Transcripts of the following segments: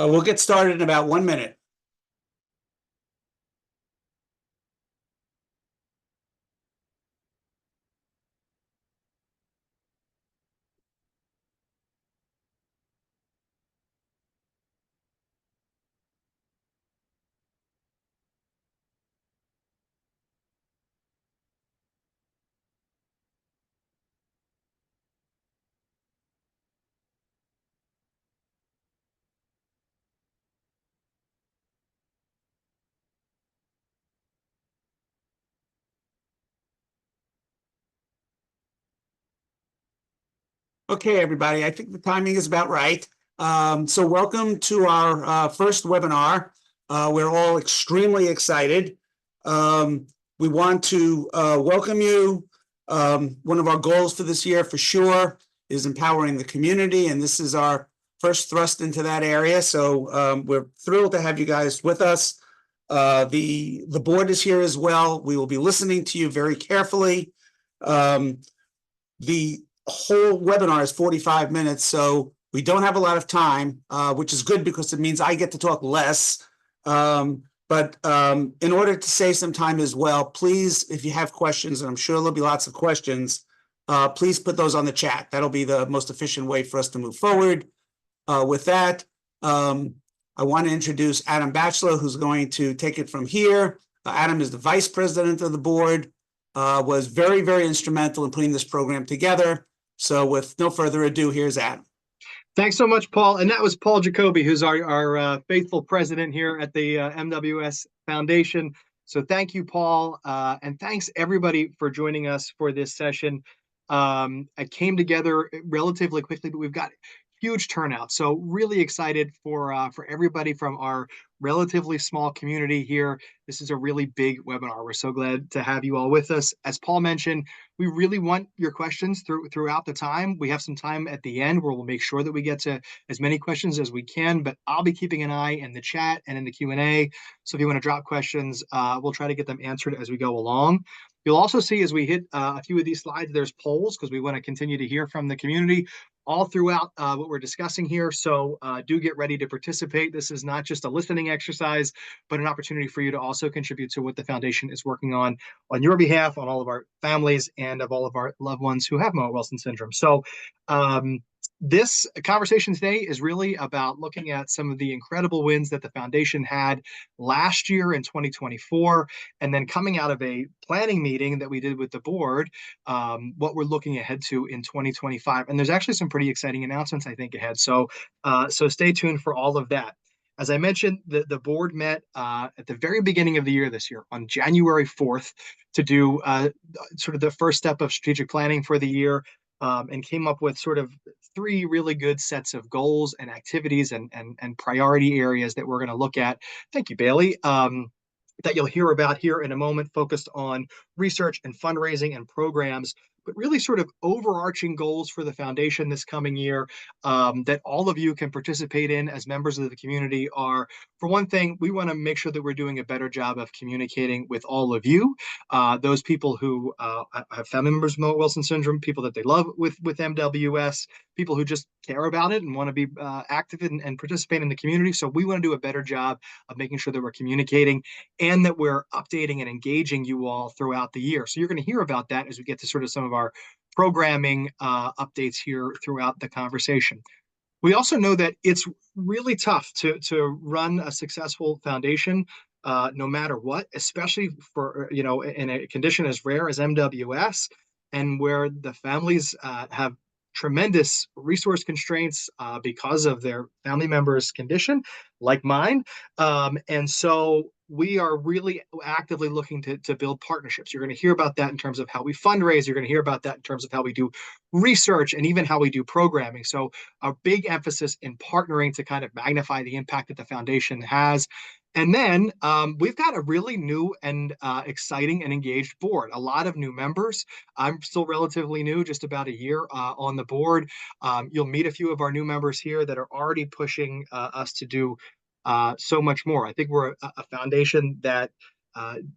We'll get started in about 1 minute. Okay, everybody, I think the timing is about right. So welcome to our first webinar. We're all extremely excited. We want to welcome you. One of our goals for this year, for sure, is empowering the community, and this is our first thrust into that area. So we're thrilled to have you guys with us. The board is here as well. We will be listening to you very carefully. The whole webinar is 45 minutes, so we don't have a lot of time, which is good because it means I get to talk less. But in order to save some time as well, please, if you have questions, and I'm sure there'll be lots of questions, please put those on the chat. That'll be the most efficient way for us to move forward. With that, I want to introduce Adam Batchelor, who's going to take it from here. Adam is the vice president of the board, was very, very instrumental in putting this program together. So with no further ado, here's Adam. Thanks so much, Paul. And that was Paul Jacoby, who's our faithful president here at the MWS Foundation. So thank you, Paul. And thanks, everybody, for joining us for this session. It came together relatively quickly, but we've got huge turnout. So really excited for everybody from our relatively small community here. This is a really big webinar. We're so glad to have you all with us. As Paul mentioned, we really want your questions throughout the time. We have some time at the end where we'll make sure that we get to as many questions as we can, but I'll be keeping an eye in the chat and in the Q&A. So if you want to drop questions, we'll try to get them answered as we go along. You'll also see as we hit a few of these slides, there's polls because we want to continue to hear from the community all throughout what we're discussing here. So do get ready to participate. This is not just a listening exercise, but an opportunity for you to also contribute to what the foundation is working on your behalf, on all of our families, and of all of our loved ones who have Miller-Wilson syndrome. So this conversation today is really about looking at some of the incredible wins that the foundation had last year in 2024, and then coming out of a planning meeting that we did with the board, what we're looking ahead to in 2025. And there's actually some pretty exciting announcements, I think, ahead. So stay tuned for all of that. As I mentioned, the board met at the very beginning of the year this year on January 4th to do sort of the first step of strategic planning for the year, and came up with sort of 3 really good sets of goals and activities and priority areas that we're going to look at. Thank you, Bailey. That you'll hear about here in a moment, focused on research and fundraising and programs, but really sort of overarching goals for the foundation this coming year that all of you can participate in as members of the community are, for one thing, we want to make sure that we're doing a better job of communicating with all of you, those people who have family members with Miller-Wilson syndrome, people that they love with MWS, people who just care about it and want to be active and participate in the community. So we want to do a better job of making sure that we're communicating and that we're updating and engaging you all throughout the year. So you're going to hear about that as we get to sort of some of our programming updates here throughout the conversation. We also know that it's really tough to run a successful foundation no matter what, especially for, in a condition as rare as MWS, and where the families have tremendous resource constraints because of their family members' condition, like mine. And so we are really actively looking to build partnerships. You're going to hear about that in terms of how we fundraise. You're going to hear about that in terms of how we do research and even how we do programming. So a big emphasis in partnering to kind of magnify the impact that the foundation has. And then we've got a really new and exciting and engaged board, a lot of new members. I'm still relatively new, just about a year on the board. You'll meet a few of our new members here that are already pushing us to do so much more. I think we're a foundation that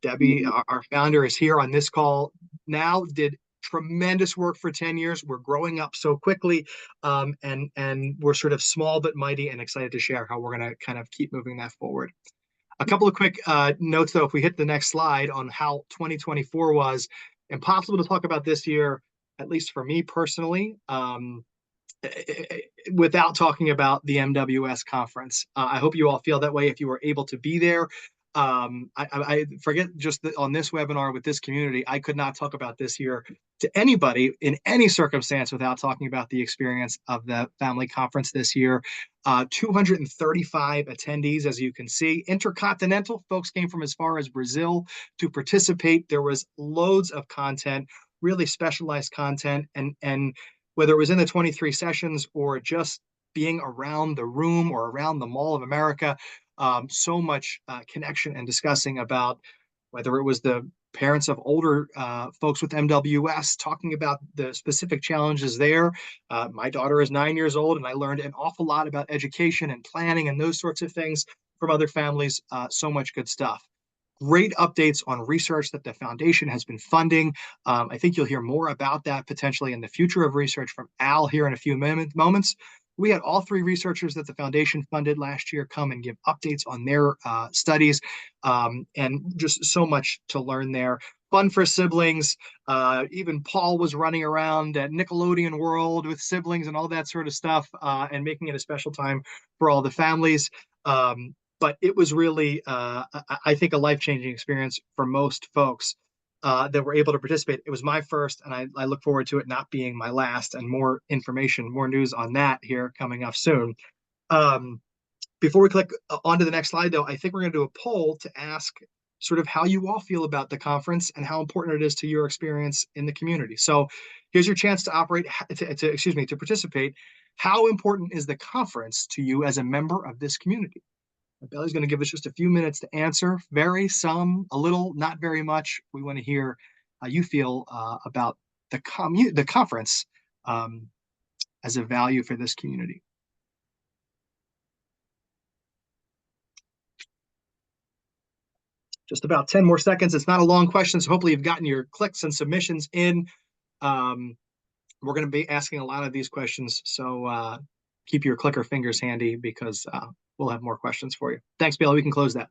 Debbie, our founder, is here on this call now, did tremendous work for 10 years. We're growing up so quickly, and we're sort of small but mighty, and excited to share how we're going to kind of keep moving that forward. A couple of quick notes, though, if we hit the next slide on how 2024 was. Impossible to talk about this year, at least for me personally, without talking about the MWS conference. I hope you all feel that way if you were able to be there. I forget just on this webinar with this community, I could not talk about this year to anybody in any circumstance without talking about the experience of the family conference this year. 235 attendees, as you can see. Intercontinental folks came from as far as Brazil to participate. There was loads of content, really specialized content, and whether it was in the 23 sessions or just being around the room or around the Mall of America, so much connection and discussing about whether it was the parents of older folks with MWS talking about the specific challenges there. My daughter is 9 years old, and I learned an awful lot about education and planning and those sorts of things from other families. So much good stuff. Great updates on research that the foundation has been funding. I think you'll hear more about that potentially in the future of research from Al here in a few moments. We had all three researchers that the foundation funded last year come and give updates on their studies, and just so much to learn there. Fun for siblings. Even Paul was running around at Nickelodeon World with siblings and all that sort of stuff, and making it a special time for all the families. But it was really, I think, a life-changing experience for most folks that were able to participate. It was my first, and I look forward to it not being my last, and more information, more news on that here coming up soon. Before we click on to the next slide, though, I think we're going to do a poll to ask sort of how you all feel about the conference and how important it is to your experience in the community. So here's your chance to participate. How important is the conference to you as a member of this community? Bailey's going to give us just a few minutes to answer. Very, some, a little, not very much. We want to hear how you feel about the conference as a value for this community. Just about 10 more seconds. It's not a long question, so hopefully you've gotten your clicks and submissions in. We're going to be asking a lot of these questions, so keep your clicker fingers handy, because we'll have more questions for you. Thanks, Bailey. We can close that.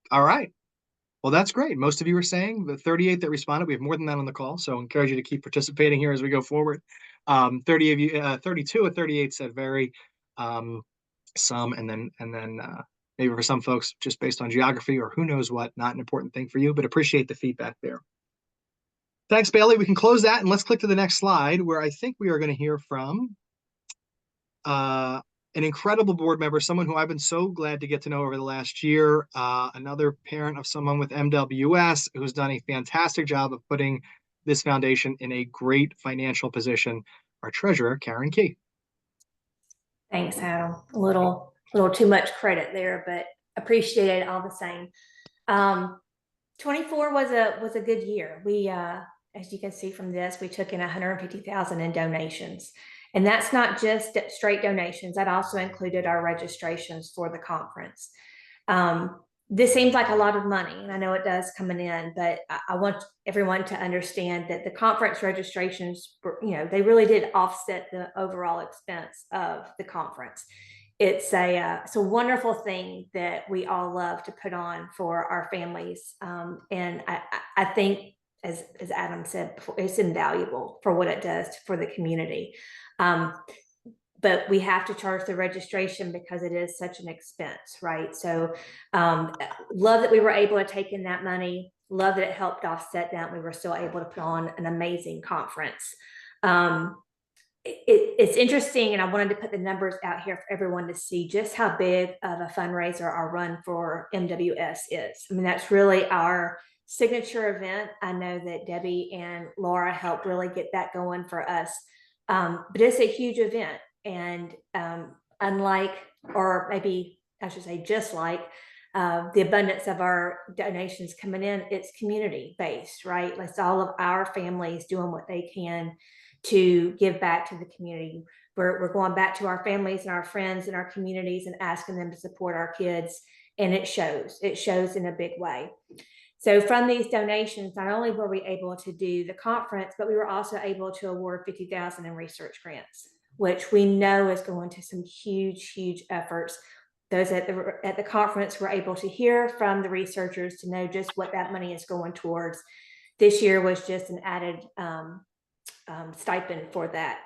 All right. Well, that's great. Most of you are saying the 38 that responded. We have more than that on the call, so I encourage you to keep participating here as we go forward. 30 of you, 32 of 38 said very, some, and then maybe for some folks just based on geography or who knows what, not an important thing for you, but appreciate the feedback there. Thanks, Bailey. We can close that, and let's click to the next slide, where I think we are going to hear from an incredible board member, someone who I've been so glad to get to know over the last year, another parent of someone with MWS who's done a fantastic job of putting this foundation in a great financial position, our treasurer, Karen Key. Thanks, Adam. A little too much credit there, but appreciate it all the same. 24 was a good year. We, as you can see from this, we took in 150,000 in donations, and that's not just straight donations. That also included our registrations for the conference. This seems like a lot of money, and I know it does coming in, but I want everyone to understand that the conference registrations, they really did offset the overall expense of the conference. It's a wonderful thing that we all love to put on for our families, and I think, as Adam said before, it's invaluable for what it does for the community. But we have to charge the registration because it is such an expense, right? So love that we were able to take in that money. Love that it helped offset that. We were still able to put on an amazing conference. It's interesting, and I wanted to put the numbers out here for everyone to see just how big of a fundraiser our run for MWS is. I mean, that's really our signature event. I know that Debbie and Laura helped really get that going for us. But it's a huge event. And unlike, or maybe I should say just like, the abundance of our donations coming in, it's community based, right? It's all of our families doing what they can to give back to the community. We're going back to our families and our friends and our communities and asking them to support our kids, and it shows in a big way. So from these donations, not only were we able to do the conference, but we were also able to award 50,000 in research grants, which we know is going to some huge, huge efforts. Those at the conference were able to hear from the researchers to know just what that money is going towards. This year was just an added stipend for that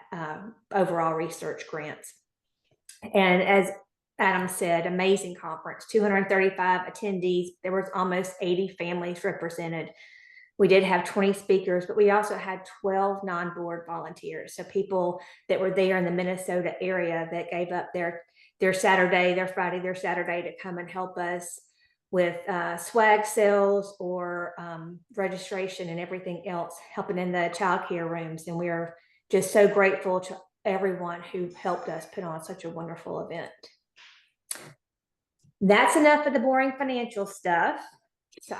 overall research grants. And as Adam said, amazing conference, 235 attendees. There was almost 80 families represented. We did have 20 speakers, but we also had 12 non-board volunteers. So people that were there in the Minnesota area that gave up their Saturday, their Friday, their Saturday to come and help us with swag sales or registration and everything else, helping in the childcare rooms. And we are just so grateful to everyone who helped us put on such a wonderful event. That's enough of the boring financial stuff. So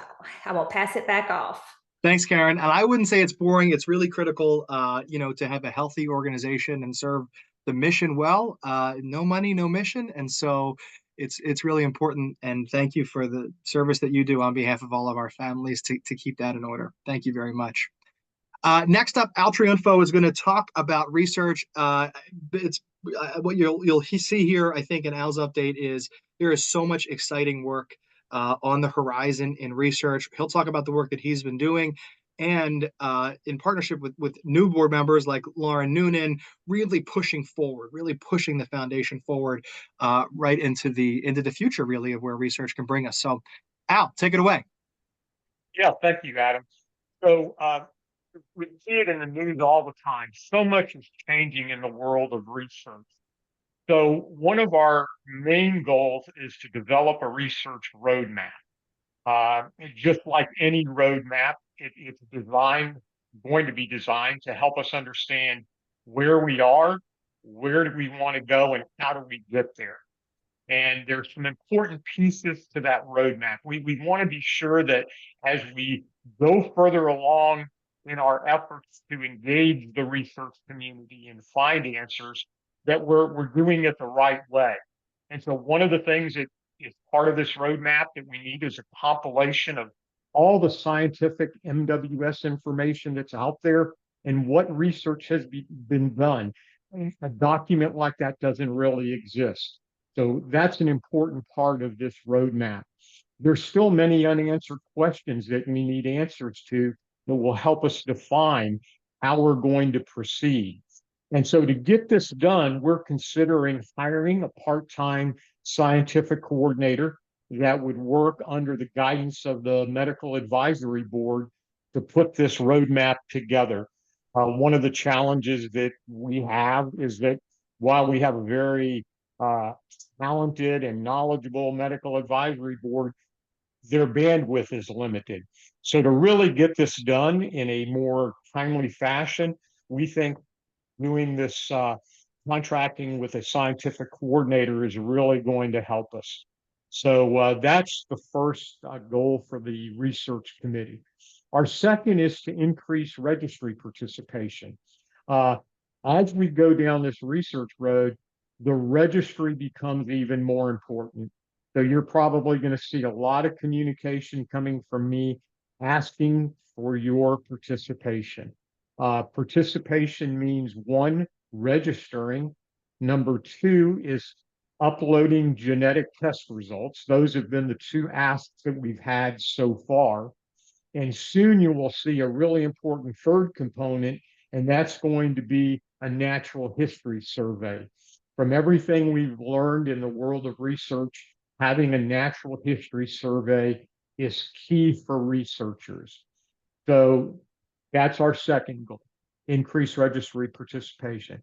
I will pass it back off. Thanks, Karen. And I wouldn't say it's boring. It's really critical, to have a healthy organization and serve the mission well. No money, no mission. And so it's really important. And thank you for the service that you do on behalf of all of our families to keep that in order. Thank you very much. Next up, Al Triunfo is going to talk about research. It's what you'll see here, I think, in Al's update is there is so much exciting work on the horizon in research. He'll talk about the work that he's been doing, and in partnership with new board members like Lauren Noonan, really pushing forward, really pushing the foundation forward, right into the future, really, of where research can bring us. So, Al, take it away. Yeah, thank you, Adam. So we see it in the news all the time. So much is changing in the world of research. So one of our main goals is to develop a research roadmap. Just like any roadmap, it's going to be designed to help us understand where we are, where do we want to go, and how do we get there. And there's some important pieces to that roadmap. We want to be sure that as we go further along in our efforts to engage the research community and find answers, that we're doing it the right way. And so one of the things that is part of this roadmap that we need is a compilation of all the scientific MWS information that's out there and what research has been done. A document like that doesn't really exist. So that's an important part of this roadmap. There's still many unanswered questions that we need answers to that will help us define how we're going to proceed. And so to get this done, we're considering hiring a part-time scientific coordinator that would work under the guidance of the medical advisory board to put this roadmap together. One of the challenges that we have is that while we have a very talented and knowledgeable medical advisory board, their bandwidth is limited. So to really get this done in a more timely fashion, we think doing this contracting with a scientific coordinator is really going to help us. So that's the first goal for the research committee. Our second is to increase registry participation. As we go down this research road, the registry becomes even more important. So you're probably going to see a lot of communication coming from me asking for your participation. Participation means one, registering. Number two is uploading genetic test results. Those have been the two asks that we've had so far. And soon you will see a really important third component, and that's going to be a natural history survey. From everything we've learned in the world of research, having a natural history survey is key for researchers. So that's our second goal, increase registry participation.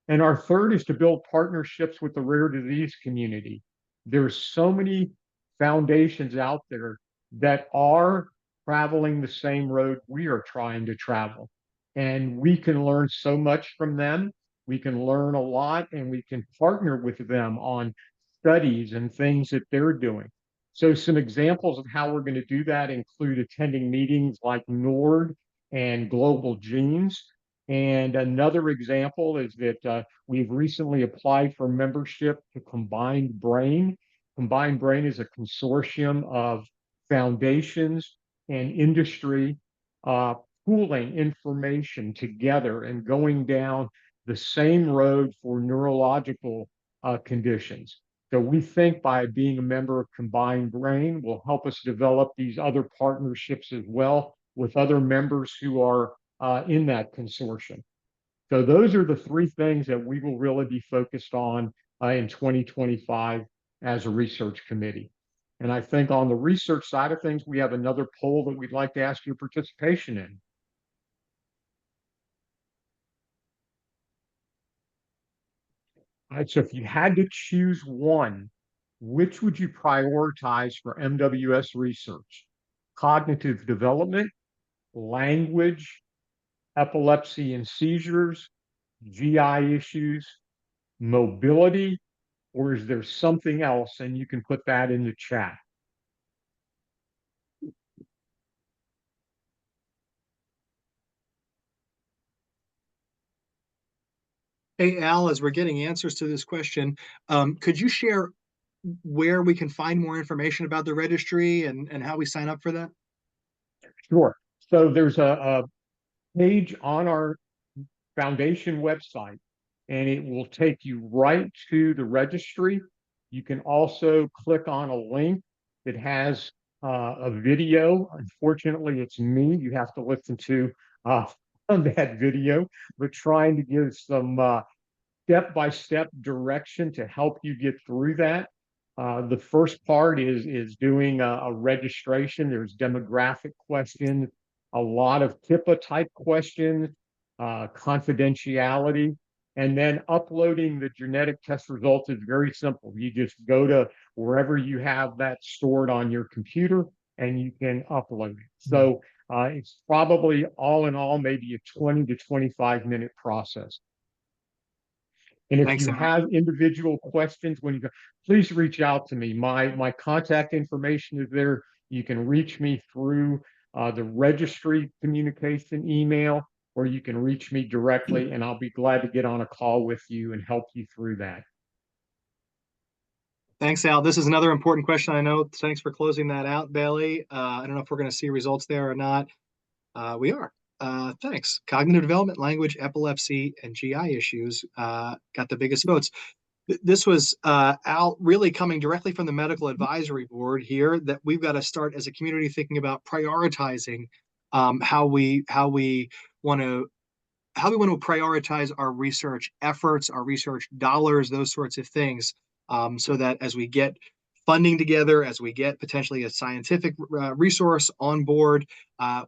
And our third is to build partnerships with the rare disease community. There's so many foundations out there that are traveling the same road we are trying to travel. And we can learn so much from them. We can learn a lot, and we can partner with them on studies and things that they're doing. So some examples of how we're going to do that include attending meetings like NORD and Global Genes. And another example is that we've recently applied for membership to Combined Brain. Combined Brain is a consortium of foundations and industry pooling information together and going down the same road for neurological conditions. So we think by being a member of Combined Brain will help us develop these other partnerships as well with other members who are in that consortium. So those are the three things that we will really be focused on in 2025 as a research committee. And I think on the research side of things, we have another poll that we'd like to ask your participation in. All right, so if you had to choose one, which would you prioritize for MWS research? Cognitive development, language, epilepsy and seizures, GI issues, mobility, or is there something else? And you can put that in the chat. Hey, Al, as we're getting answers to this question, could you share where we can find more information about the registry and how we sign up for that? Sure. So there's a page on our foundation website, and it will take you right to the registry. You can also click on a link that has a video. Unfortunately, it's me. You have to listen to that video, but trying to give some step-by-step direction to help you get through that. The first part is doing a registration. There's demographic questions, a lot of HIPAA type questions, confidentiality, and then uploading the genetic test results is very simple. You just go to wherever you have that stored on your computer and you can upload it. So it's probably all in all maybe a 20 to 25-minute process. And if Thanks, you Al. have individual questions when you go, please reach out to me. My contact information is there. You can reach me through the registry communication email, or you can reach me directly, and I'll be glad to get on a call with you and help you through that. Thanks, Al. This is another important question. I know. Thanks for closing that out, Bailey. I don't know if we're going to see results there or not. We are. Thanks. Cognitive development, language, epilepsy, and GI issues got the biggest votes. This was Al really coming directly from the medical advisory board here, that we've got to start as a community thinking about prioritizing how we want to prioritize our research efforts, our research dollars, those sorts of things, so that as we get funding together, as we get potentially a scientific resource on board,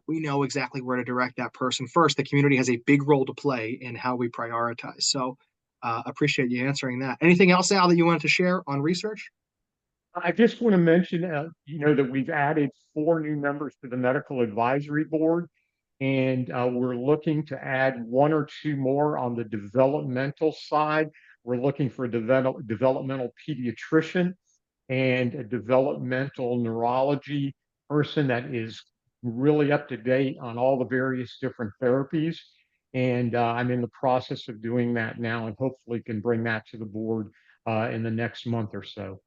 we know exactly where to direct that person first. The community has a big role to play in how we prioritize. So appreciate you answering that. Anything else, Al, that you wanted to share on research? I just want to mention, that we've added 4 new members to the medical advisory board, and we're looking to add 1 or 2 more on the developmental side. We're looking for a developmental pediatrician and a developmental neurology person that is really up to date on all the various different therapies. And I'm in the process of doing that now, and hopefully can bring that to the board in the next month or so.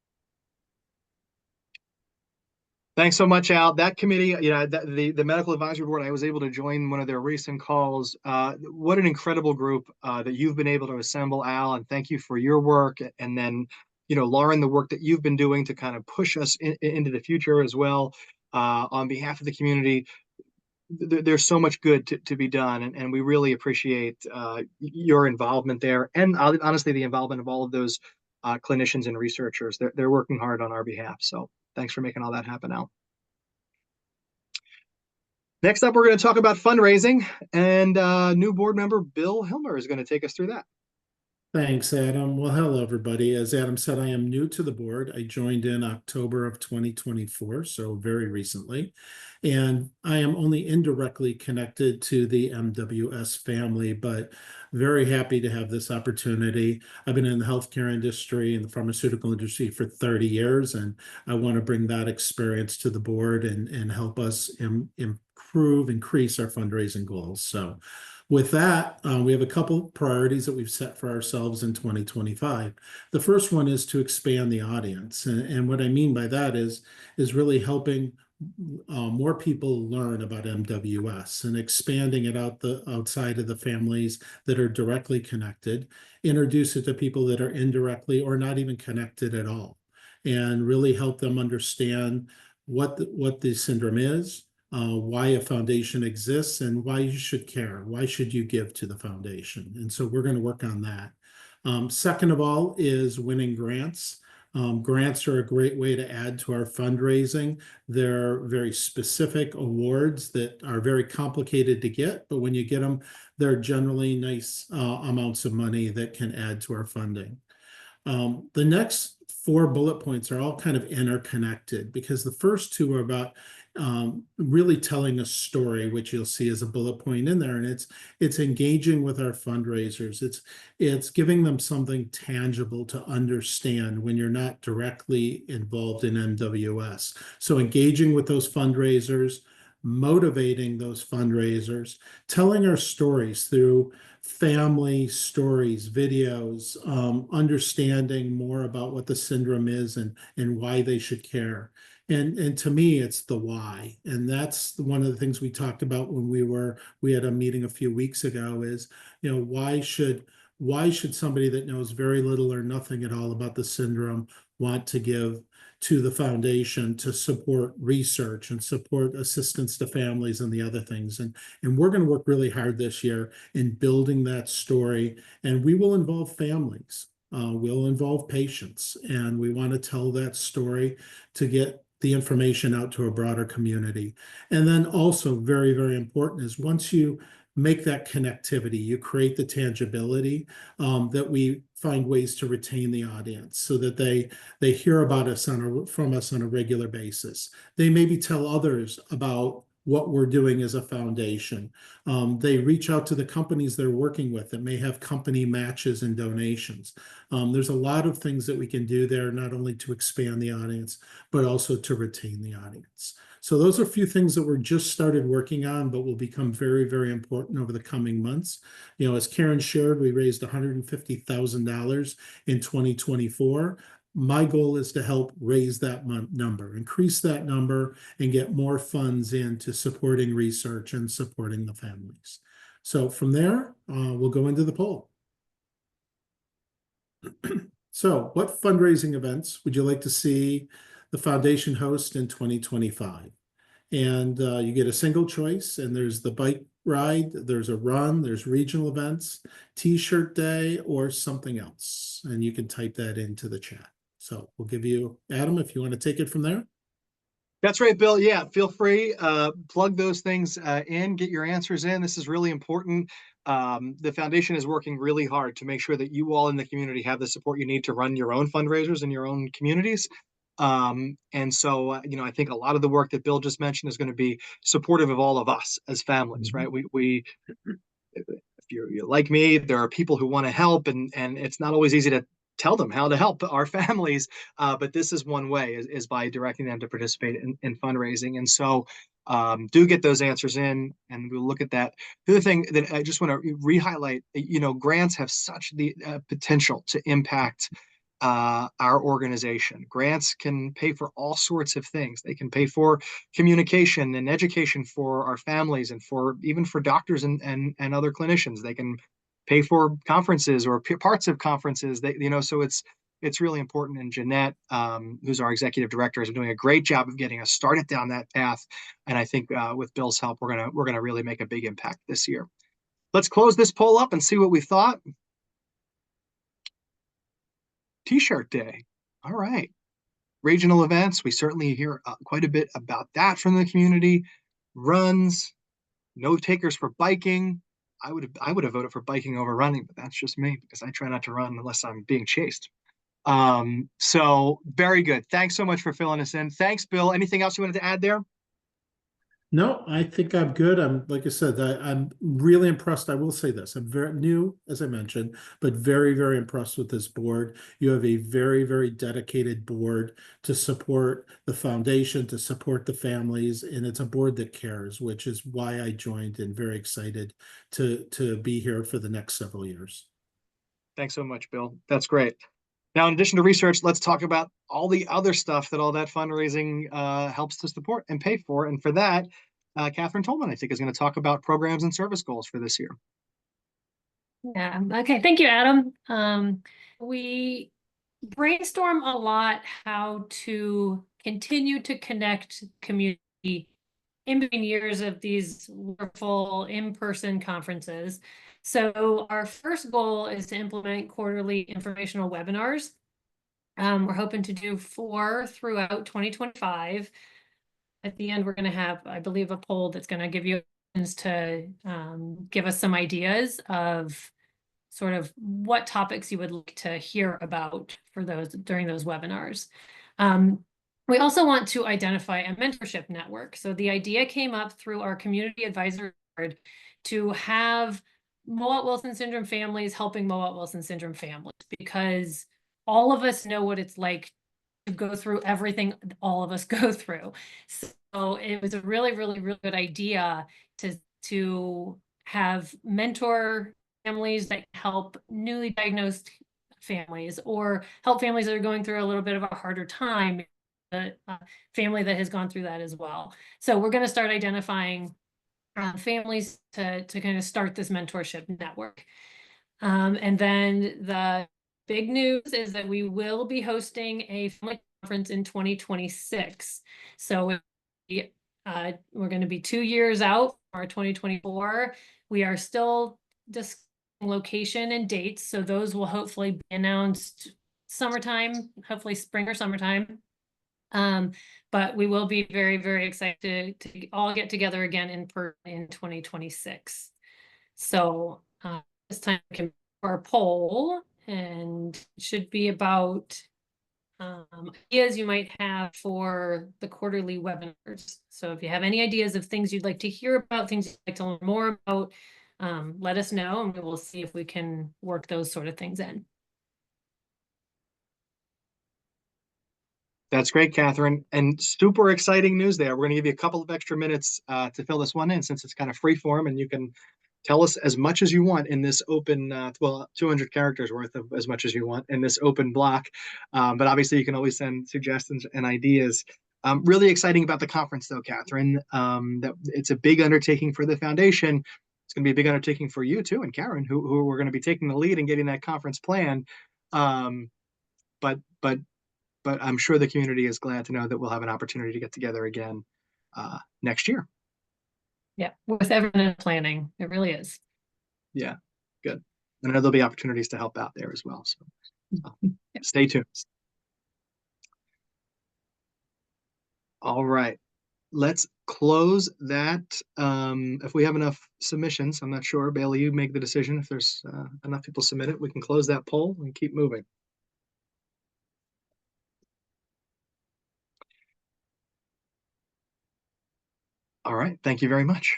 Thanks so much, Al. That committee, the medical advisory board, I was able to join one of their recent calls. What an incredible group that you've been able to assemble, Al, and thank you for your work. And then, Lauren, the work that you've been doing to kind of push us into the future as well. On behalf of the community, there's so much good to be done, and we really appreciate your involvement there, and honestly, the involvement of all of those clinicians and researchers. They're working hard on our behalf. So thanks for making all that happen, Al. Next up, we're going to talk about fundraising, and new board member Bill Hilmer is going to take us through that. Thanks, Adam. Well, hello, everybody. As Adam said, I am new to the board. I joined in October of 2024, so very recently. And I am only indirectly connected to the MWS family, but very happy to have this opportunity. I've been in the healthcare industry and the pharmaceutical industry for 30 years, and I want to bring that experience to the board and help us increase our fundraising goals. So With that, we have a couple priorities that we've set for ourselves in 2025. The first one is to expand the audience. And what I mean by that is really helping more people learn about MWS and expanding it outside of the families that are directly connected, introduce it to people that are indirectly or not even connected at all, and really help them understand what the syndrome is, why a foundation exists, and why you should care. Why should you give to the foundation? And so we're going to work on that. Second of all is winning grants. Grants are a great way to add to our fundraising. They're very specific awards that are very complicated to get, but when you get them, they're generally nice amounts of money that can add to our funding. The next 4 bullet points are all kind of interconnected, because the first 2 are about really telling a story, which you'll see as a bullet point in there, and it's engaging with our fundraisers. It's giving them something tangible to understand when you're not directly involved in MWS. So engaging with those fundraisers, motivating those fundraisers, telling our stories through family stories, videos, understanding more about what the syndrome is and why they should care. And to me, it's the why. And that's one of the things we talked about when we had a meeting a few weeks ago is, why should somebody that knows very little or nothing at all about the syndrome want to give to the foundation to support research and support assistance to families and the other things. And we're going to work really hard this year in building that story. And we will involve families. We'll involve patients. And we want to tell that story to get the information out to a broader community. And then also very, very important is once you make that connectivity, you create the tangibility, that we find ways to retain the audience so that they hear about us from us on a regular basis. They maybe tell others about what we're doing as a foundation. They reach out to the companies they're working with that may have company matches and donations. There's a lot of things that we can do there, not only to expand the audience, but also to retain the audience. So those are a few things that we're just started working on, but will become very, very important over the coming months. As Karen shared, we raised $150,000 in 2024. My goal is to help raise that number, increase that number, and get more funds into supporting research and supporting the families. So from there, we'll go into the poll. So what fundraising events would you like to see the foundation host in 2025? And you get a single choice, and there's the bike ride, there's a run, there's regional events, t-shirt day, or something else. And you can type that into the chat. So we'll give you, Adam, if you want to take it from there. That's right, Bill. Yeah, feel free, plug those things in, get your answers in. This is really important. The foundation is working really hard to make sure that you all in the community have the support you need to run your own fundraisers in your own communities. And so, I think a lot of the work that Bill just mentioned is going to be supportive of all of us as families, right? If you're like me, there are people who want to help, and it's not always easy to tell them how to help our families. But this is one way is by directing them to participate in fundraising. And so do get those answers in, and we'll look at that. The other thing that I just want to re-highlight, grants have such the potential to impact our organization. Grants can pay for all sorts of things. They can pay for communication and education for our families, and even for doctors and other clinicians. They can pay for conferences or parts of conferences. So it's really important. And Jeanette, who's our executive director, is doing a great job of getting us started down that path. And I think with Bill's help, we're gonna really make a big impact this year. Let's close this poll up and see what we thought. T-shirt day. All right. Regional events. We certainly hear quite a bit about that from the community. Runs. No takers for biking. I would have voted for biking over running, but that's just me because I try not to run unless I'm being chased. So very good. Thanks so much for filling us in. Thanks, Bill. Anything else you wanted to add there? No, I think I'm good. Like I said, I'm really impressed. I will say this. I'm very new, as I mentioned, but very, very impressed with this board. You have a very, very dedicated board to support the foundation, to support the families, and it's a board that cares, which is why I joined and very excited to be here for the next several years. Thanks so much, Bill. That's great. Now, in addition to research, let's talk about all the other stuff that all that fundraising helps to support and pay for. And for that, Catherine Tolman, I think, is going to talk about programs and service goals for this year. Yeah, okay, thank you, Adam. We brainstorm a lot how to continue to connect community in between years of these wonderful in-person conferences. So our first goal is to implement quarterly informational webinars. We're hoping to do 4 throughout 2025. At the end, we're going to have, I believe, a poll that's going to give you to give us some ideas of sort of what topics you would like to hear about for those during those webinars. We also want to identify a mentorship network. So the idea came up through our community advisory board to have Mowat-Wilson syndrome families helping Mowat-Wilson syndrome families, because all of us know what it's like to go through everything all of us go through. So it was a really, really, really good idea to have mentor families that help newly diagnosed families, or help families that are going through a little bit of a harder time, a family that has gone through that as well. So we're going to start identifying families to kind of start this mentorship network. And then the big news is that we will be hosting a family conference in 2026. So we're going to be 2 years out for our 2024. We are still discussing location and dates, so those will hopefully be announced summertime, hopefully spring or summertime. But we will be very, very excited to all get together again in 2026. So this time we can our poll, and it should be about ideas you might have for the quarterly webinars. So if you have any ideas of things you'd like to hear about, things you'd like to learn more about, let us know, and we will see if we can work those sort of things in. That's great, Catherine. And super exciting news there. We're going to give you a couple of extra minutes to fill this one in, since it's kind of free form, and you can tell us as much as you want in this open, 200 characters worth of as much as you want in this open block. But obviously you can always send suggestions and ideas. Really exciting about the conference though, Catherine, that it's a big undertaking for the foundation. It's going to be a big undertaking for you too, and Karen, who are going to be taking the lead in getting that conference planned. But I'm sure the community is glad to know that we'll have an opportunity to get together again next year. Yeah, with everyone in planning, it really is. Yeah, good. And I know there'll be opportunities to help out there as well. So stay tuned. All right, let's close that. If we have enough submissions, I'm not sure. Bailey, you make the decision. If there's enough people submit it, we can close that poll and keep moving. All right, thank you very much.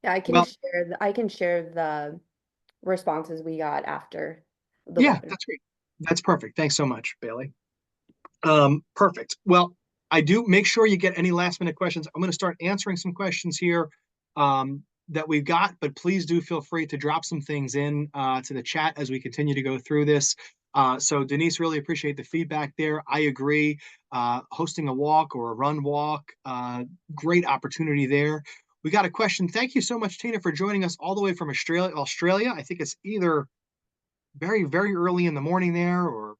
Yeah, I can share the responses we got after the Yeah, webinar. that's great. That's perfect. Thanks so much, Bailey. Perfect. Well, I do make sure you get any last minute questions. I'm going to start answering some questions here that we've got, but please do feel free to drop some things in to the chat as we continue to go through this. So Denise, really appreciate the feedback there. I agree. Hosting a walk or a run walk, great opportunity there. We got a question. Thank you so much, Tina, for joining us all the way from Australia. I think it's either very, very early in the morning there, or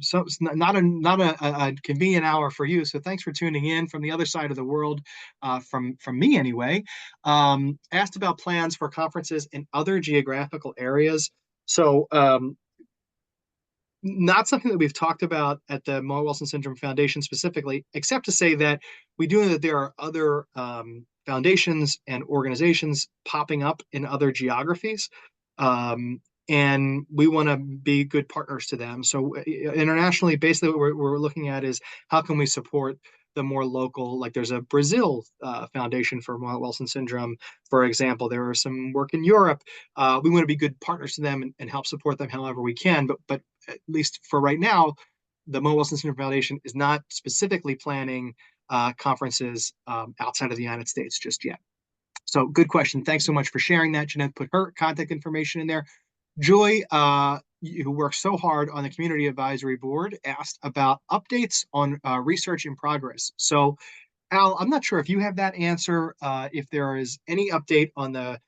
so it's not a convenient hour for you. So thanks for tuning in from the other side of the world, from me anyway. Asked about plans for conferences in other geographical areas. So not something that we've talked about at the Mowat-Wilson Syndrome Foundation specifically, except to say that we do know that there are other foundations and organizations popping up in other geographies. And we want to be good partners to them. So internationally, basically what we're looking at is how can we support the more local, like there's a Brazil Foundation for Wilson syndrome, for example. There are some work in Europe. We want to be good partners to them and help support them however we can. But at least for right now, the Wilson Syndrome Foundation is not specifically planning conferences outside of the United States just yet. So good question. Thanks so much for sharing that. Jeanette put her contact information in there. Joy, who works so hard on the Community Advisory Board, asked about updates on research in progress. So Al, I'm not sure if you have that answer, if there is any update on the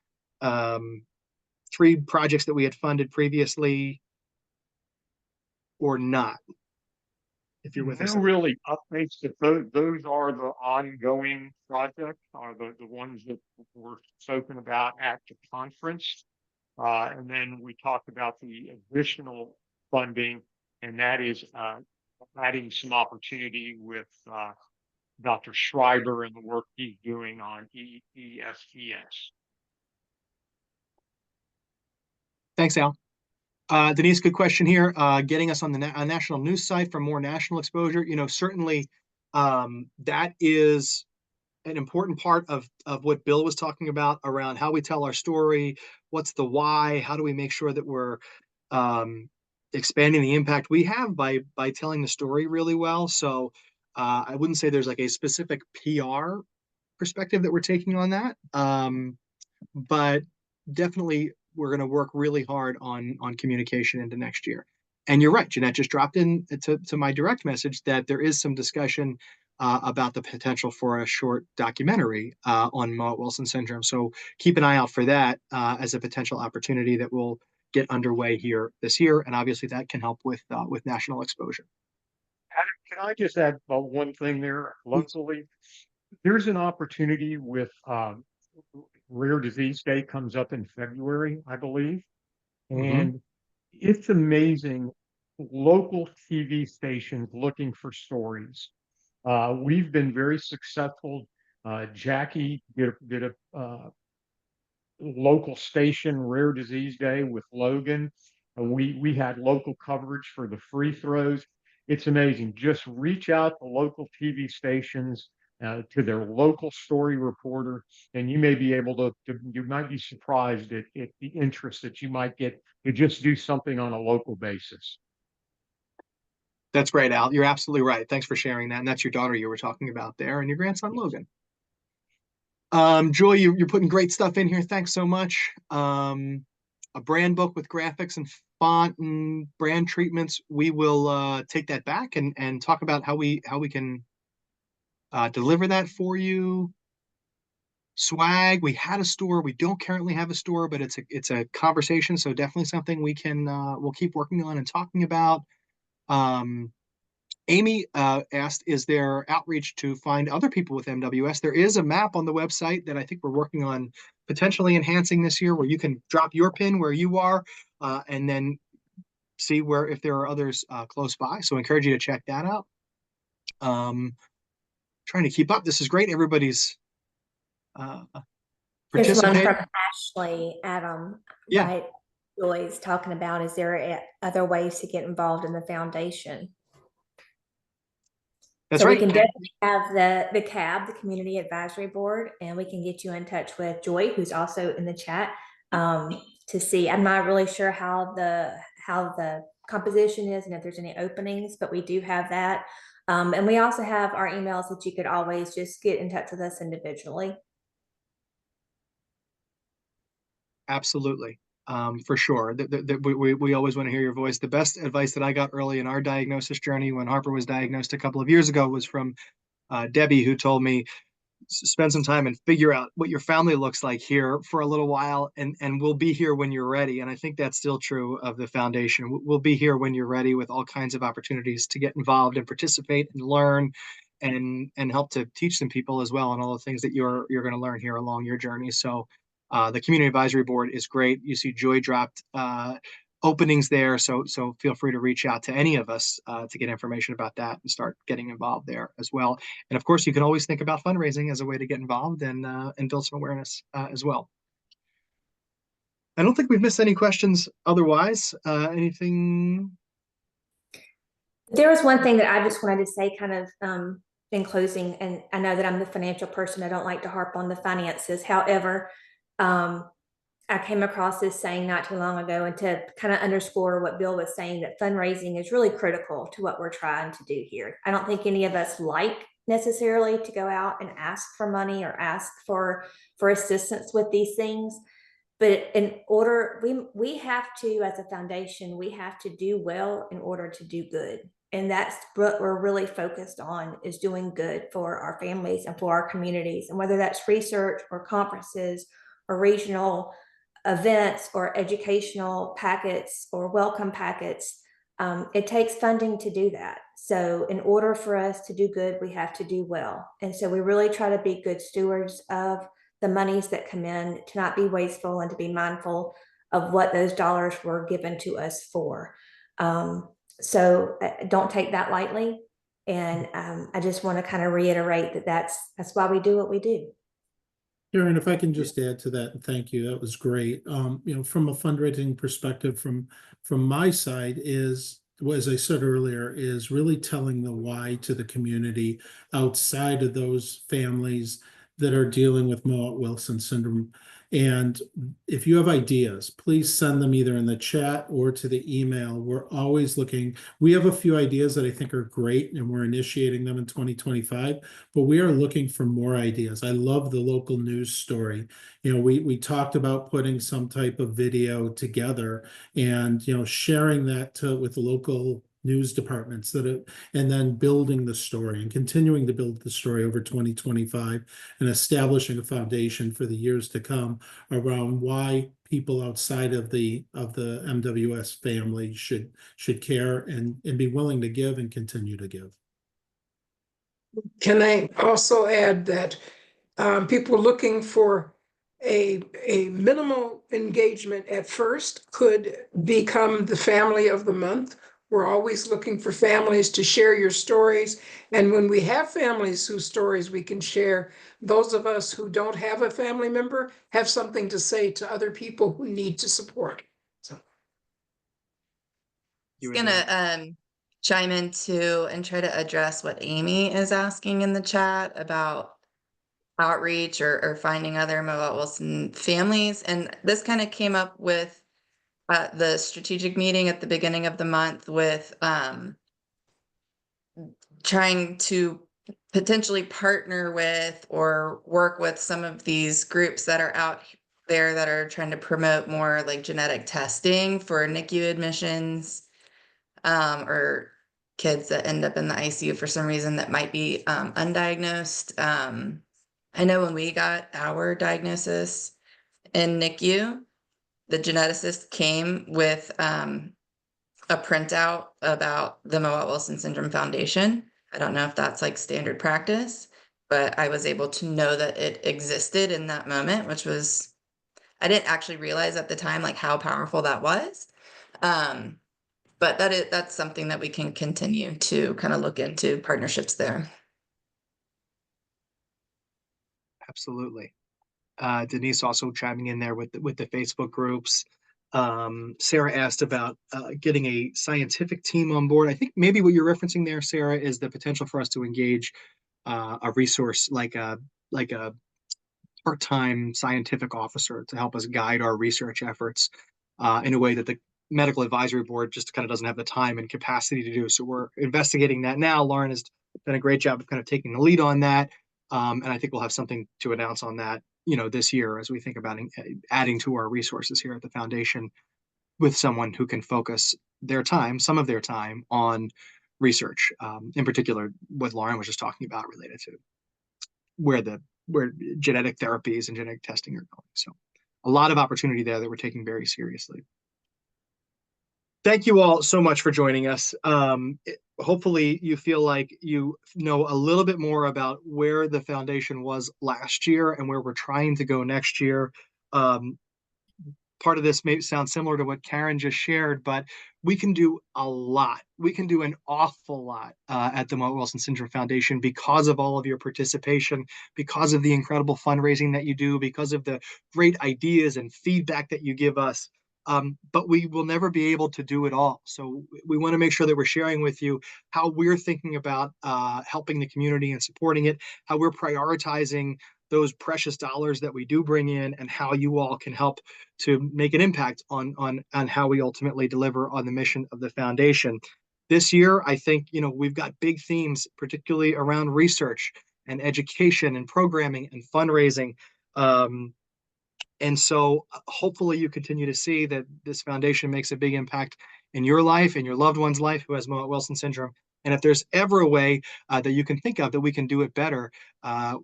3 projects that we had funded previously or not. If you're with us. No really updates, but those are the ongoing projects, are the ones that were spoken about at the conference. And then we talked about the additional funding, and that is adding some opportunity with Dr. Schreiber and the work he's doing on ESES. Thanks, Al. Denise, good question here. Getting us on the national news site for more national exposure. Certainly that is an important part of what Bill was talking about around how we tell our story. What's the why? How do we make sure that we're expanding the impact we have by telling the story really well? So I wouldn't say there's like a specific PR perspective that we're taking on that, but definitely we're going to work really hard on communication into next year. And you're right, Jeanette just dropped in to my direct message that there is some discussion about the potential for a short documentary on Mowat-Wilson syndrome. So keep an eye out for that as a potential opportunity that will get underway here this year. And obviously that can help with national exposure. Adam, can I just add one thing there locally? There's an opportunity with Rare Disease Day comes up in February, I believe. And it's amazing, local TV stations looking for stories. We've been very successful. Jackie did a local station, Rare Disease Day, with Logan. We had local coverage for the free throws. It's amazing. Just reach out to local TV stations, to their local story reporter, and you may be able to you might be surprised at the interest that you might get to just do something on a local basis. That's great, Al. You're absolutely right. Thanks for sharing that. And that's your daughter you were talking about there, and your grandson, Logan. Joy, you're putting great stuff in here. Thanks so much. A brand book with graphics and font and brand treatments. We will take that back and talk about how we can deliver that for you. Swag, we had a store. We don't currently have a store, but it's a conversation. So definitely something we'll keep working on and talking about. Amy asked, is there outreach to find other people with MWS? There is a map on the website that I think we're working on potentially enhancing this year, where you can drop your pin where you are and then see if there are others close by. So I encourage you to check that out. Trying to keep up. This is great. Everybody's There's one participating. from Ashley, Adam. Yeah. Right, Joy's talking about, is there other ways to get involved in the foundation? That's so right. We can definitely have the CAB, the Community Advisory Board, and we can get you in touch with Joy, who's also in the chat, to see. I'm not really sure how the composition is and if there's any openings, but we do have that. And we also have our emails that you could always just get in touch with us individually. Absolutely. For sure. We always want to hear your voice. The best advice that I got early in our diagnosis journey when Harper was diagnosed a couple of years ago was from Debbie, who told me, spend some time and figure out what your family looks like here for a little while, and we'll be here when you're ready. And I think that's still true of the foundation. We'll be here when you're ready, with all kinds of opportunities to get involved and participate and learn and help to teach some people as well, and all the things that you're going to learn here along your journey. So the Community Advisory Board is great. You see Joy dropped openings there, so feel free to reach out to any of us to get information about that and start getting involved there as well. And of course, you can always think about fundraising as a way to get involved and build some awareness as well. I don't think we've missed any questions otherwise. Anything? There was one thing that I just wanted to say, kind of in closing, and I know that I'm the financial person, I don't like to harp on the finances. However, I came across this saying not too long ago, and to kind of underscore what Bill was saying, that fundraising is really critical to what we're trying to do here. I don't think any of us like necessarily to go out and ask for money or ask for assistance with these things. But in order, we have to, as a foundation, we have to do well in order to do good. And that's what we're really focused on, is doing good for our families and for our communities. And whether that's research or conferences or regional events or educational packets or welcome packets, it takes funding to do that. So in order for us to do good, we have to do well. And so we really try to be good stewards of the monies that come in, to not be wasteful and to be mindful of what those dollars were given to us for. So don't take that lightly. And I just want to kind of reiterate that that's why we do what we do. Karen, if I can just add to that, and thank you, that was great. From a fundraising perspective, from my side is, well, as I said earlier, is really telling the why to the community outside of those families that are dealing with Mowat-Wilson syndrome. And if you have ideas, please send them either in the chat or to the email. We're always looking. We have a few ideas that I think are great, and we're initiating them in 2025, but we are looking for more ideas. I love the local news story. We talked about putting some type of video together and, sharing that with the local news departments and then building the story and continuing to build the story over 2025 and establishing a foundation for the years to come around why people outside of the MWS family should care and be willing to give and continue to give. Can I also add that people looking for a minimal engagement at first could become the family of the month. We're always looking for families to share your stories. And when we have families whose stories we can share, those of us who don't have a family member have something to say to other people who need to support. So You I'm gonna chime in too and try to address what Amy is asking in the chat about outreach or finding other Mowat-Wilson families. And this kind of came up with the strategic meeting at the beginning of the month with trying to potentially partner with or work with some of these groups that are out there that are trying to promote more like genetic testing for NICU admissions, or kids that end up in the ICU for some reason that might be undiagnosed. I know when we got our diagnosis in NICU, the geneticist came with a printout about the Mowat-Wilson Syndrome Foundation. I don't know if that's like standard practice, but I was able to know that it existed in that moment, which was, I didn't actually realize at the time like how powerful that was. But that's something that we can continue to kind of look into partnerships there. Absolutely. Denise also chiming in there with the Facebook groups. Sarah asked about getting a scientific team on board. I think maybe what you're referencing there, Sarah, is the potential for us to engage a resource like a part-time scientific officer to help us guide our research efforts in a way that the medical advisory board just kind of doesn't have the time and capacity to do. So we're investigating that now. Lauren has done a great job of kind of taking the lead on that. And I think we'll have something to announce on that, this year as we think about adding to our resources here at the foundation with someone who can focus some of their time on research, in particular what Lauren was just talking about related to where genetic therapies and genetic testing are going. So a lot of opportunity there that we're taking very seriously. Thank you all so much for joining us. Hopefully you feel like you know a little bit more about where the foundation was last year and where we're trying to go next year. Part of this may sound similar to what Karen just shared, but we can do a lot. We can do an awful lot at the Mowat-Wilson Syndrome Foundation because of all of your participation, because of the incredible fundraising that you do, because of the great ideas and feedback that you give us. but we will never be able to do it all. So we want to make sure that we're sharing with you how we're thinking about helping the community and supporting it, how we're prioritizing those precious dollars that we do bring in, and how you all can help to make an impact on how we ultimately deliver on the mission of the foundation. This year, I think, we've got big themes, particularly around research and education and programming and fundraising. And so hopefully you continue to see that this foundation makes a big impact in your life, in your loved one's life who has Mowat-Wilson syndrome. And if there's ever a way that you can think of that we can do it better,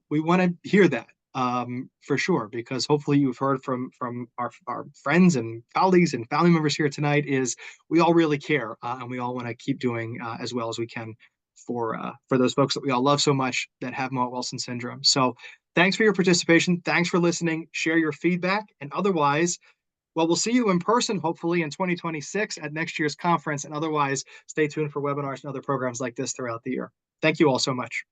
we want to hear that for sure, because hopefully you've heard from our friends and colleagues and family members here tonight is we all really care, and we all want to keep doing as well as we can for those folks that we all love so much that have Mowat-Wilson syndrome. So thanks for your participation. Thanks for listening. Share your feedback. And otherwise, well, we'll see you in person, hopefully in 2026 at next year's conference. And otherwise, stay tuned for webinars and other programs like this throughout the year. Thank you all so much.